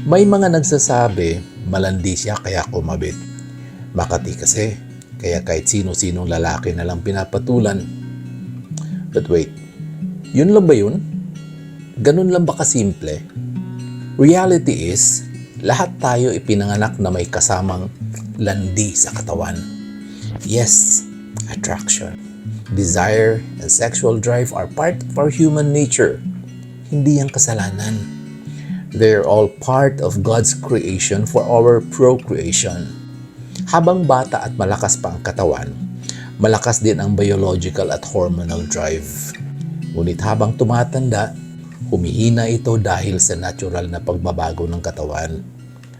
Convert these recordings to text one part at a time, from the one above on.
May mga nagsasabi, malandi siya kaya kumabit. Makati kasi, kaya kahit sino-sinong lalaki na lang pinapatulan. But wait, yun lang ba yun? Ganun lang ba kasimple? Reality is, lahat tayo ipinanganak na may kasamang landi sa katawan. Yes, attraction, desire, and sexual drive are part of our human nature. Hindi yan kasalanan. They're all part of God's creation for our procreation. Habang bata at malakas pa ang katawan, malakas din ang biological at hormonal drive. Ngunit habang tumatanda, humihina ito dahil sa natural na pagbabago ng katawan.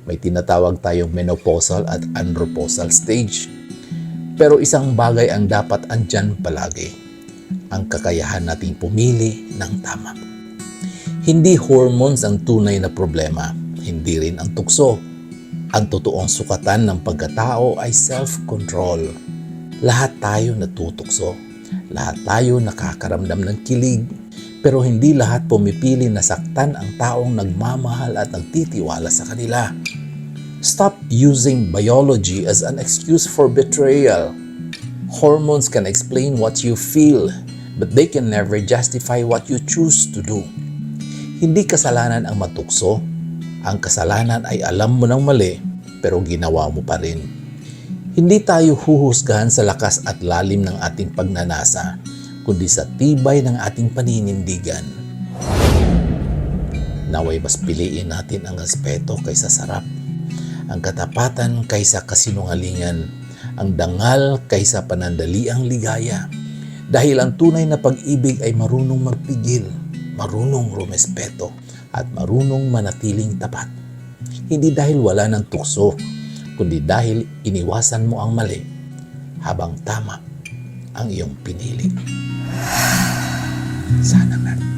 May tinatawag tayong menopausal at andropausal stage. Pero isang bagay ang dapat andyan palagi, ang kakayahan nating pumili ng tama. Hindi hormones ang tunay na problema, hindi rin ang tukso. Ang totoong sukatan ng pagkatao ay self-control. Lahat tayo natutukso, lahat tayo nakakaramdam ng kilig, pero hindi lahat pumipili na saktan ang taong nagmamahal at nagtitiwala sa kanila. Stop using biology as an excuse for betrayal. Hormones can explain what you feel, but they can never justify what you choose to do. Hindi kasalanan ang matukso. Ang kasalanan ay alam mo ng mali, pero ginawa mo pa rin. Hindi tayo huhusgahan sa lakas at lalim ng ating pagnanasa, kundi sa tibay ng ating paninindigan. Naway mas piliin natin ang respeto kaysa sarap, ang katapatan kaysa kasinungalingan, ang dangal kaysa panandaliang ligaya. Dahil ang tunay na pag-ibig ay marunong magpigil, marunong rumespeto, at marunong manatiling tapat. Hindi dahil wala ng tukso, kundi dahil iniwasan mo ang mali habang tama ang iyong pinili. Sana nga.